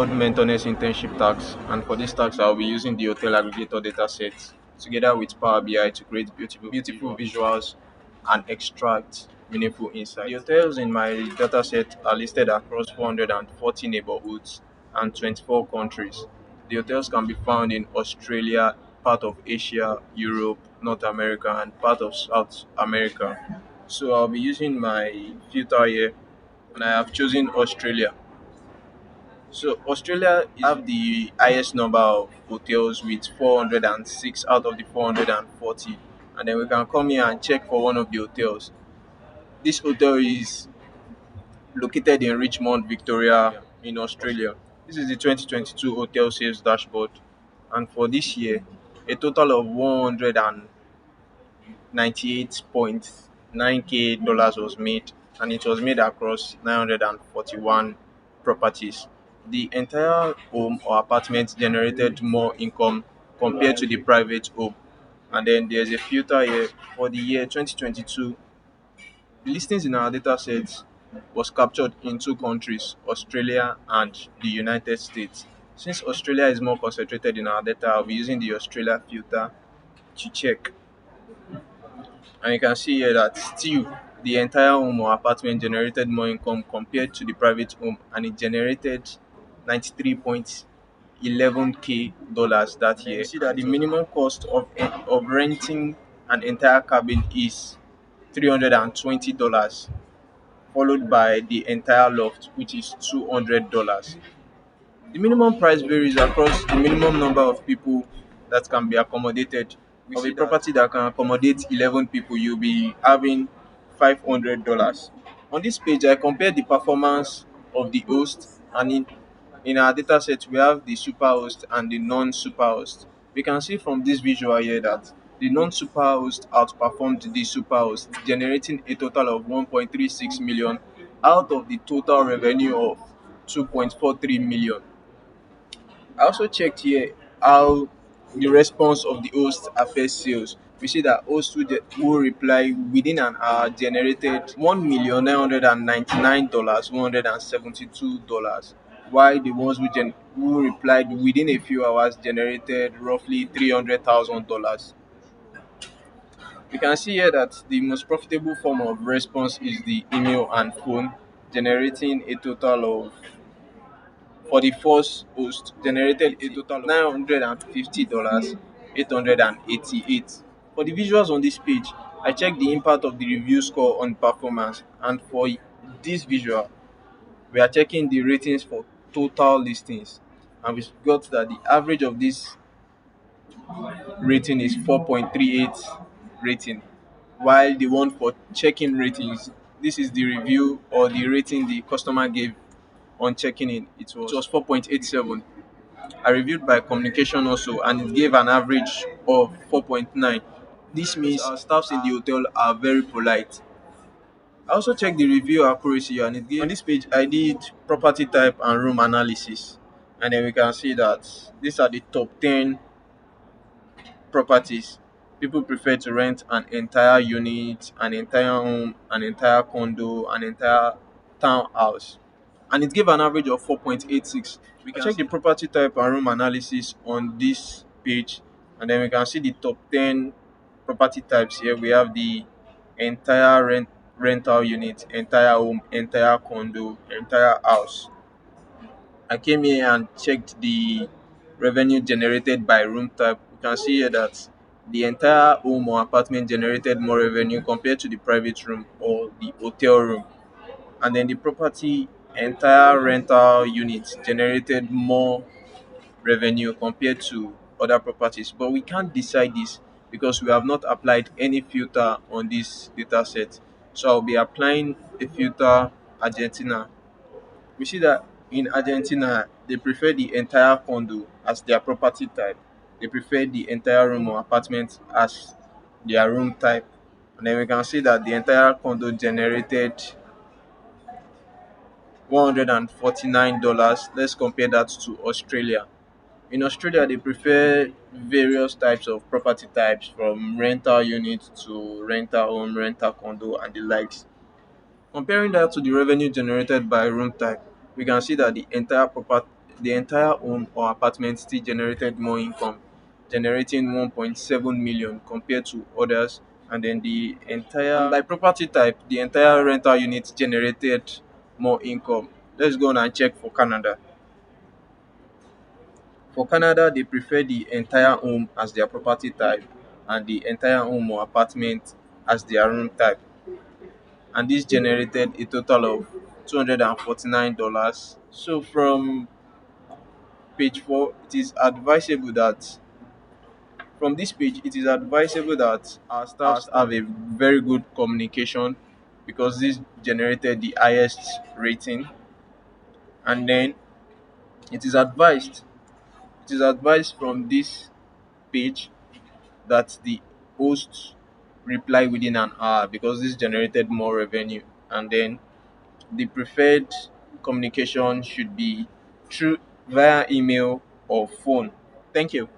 called Mentorness internship tax, and for this tax, I'll be using the hotel aggregator dataset together with Power BI to create beautiful visuals and extract meaningful insights. The hotels in my dataset are listed across 440 neighborhoods and 24 countries. The hotels can be found in Australia, part of Asia, Europe, North America, and part of South America. So I'll be using my filter here, and I have chosen Australia. So Australia have the highest number of hotels with 406 out of the 440. And then we can come here and check for one of the hotels. This hotel is located in Richmond, Victoria, in Australia. This is the 2022 hotel sales dashboard. And for this year, a total of 198.9k dollars was made, and it was made across 941 properties. The entire home or apartment generated more income compared to the private home. And then there's a filter here for the year 2022. The listings in our data set was captured in two countries, Australia and the United States. Since Australia is more concentrated in our data, I'll be using the Australia filter to check. And you can see here that still the entire home or apartment generated more income compared to the private home, and it generated 93.11k dollars that year. You see that the minimum cost of renting an entire cabin is $320, followed by the entire loft, which is $200. The minimum price varies across the minimum number of people that can be accommodated. Of a property that can accommodate 11 people, you'll be having $500. On this page, I compared the performance of the host, and in our data set, we have the super host and the non-super host. We can see from this visual here that the non-super host outperformed the super host, generating a total of 1.36 million out of the total revenue of 2.43 million. I also checked here how the response of the host affects sales. We see that hosts who reply within an hour generated $1,999,172, while the ones who replied within a few hours generated roughly $300,000. We can see here that the most profitable form of response is the email and phone, generating a total of for the first host generated a total of $950, 888. For the visuals on this page, I checked the impact of the review score on performance, and for this visual, we are checking the ratings for total listings, and we got that the average of this rating is 4.38 rating, while the one for check-in ratings, this is the review or the rating the customer gave on checking in, it was 4.87. I reviewed by communication also, and it gave an average of 4.9. This means our staffs in the hotel are very polite. I also checked the review accuracy, and it gave on this page I did property type and room analysis, and then we can see that these are the top 10 properties. People prefer to rent an entire unit, an entire home, an entire condo, an entire townhouse, and it gave an average of 4.86. We can check the property type and room analysis on this page, and then we can see the top 10 property types here. We have the entire rental unit, entire home, entire condo, entire house. I came here and checked the revenue generated by room type. You can see here that the entire home or apartment generated more revenue compared to the private room or the hotel room. And then the property entire rental unit generated more revenue compared to other properties. But we can't decide this because we have not applied any filter on this data set. So I'll be applying a filter Argentina. We see that in Argentina, they prefer the entire condo as their property type. They prefer the entire room or apartment as their room type. And then we can see that the entire condo generated $149. Let's compare that to Australia. In Australia, they prefer various types of property types from rental unit to rental home, rental condo, and the likes. Comparing that to the revenue generated by room type, we can see that the the entire home or apartment still generated more income, generating 1.7 million compared to others. And then the entire, and by property type, the entire rental unit generated more income. Let's go on and check for Canada. For Canada, they prefer the entire home as their property type and the entire home or apartment as their room type. And this generated a total of $249. So from page 4, it is advisable that from this page, it is advisable that our staffs have a very good communication because this generated the highest rating. And then it is advised, it is advised from this page that the hosts reply within an hour because this generated more revenue. And then the preferred communication should be through via email or phone. Thank you.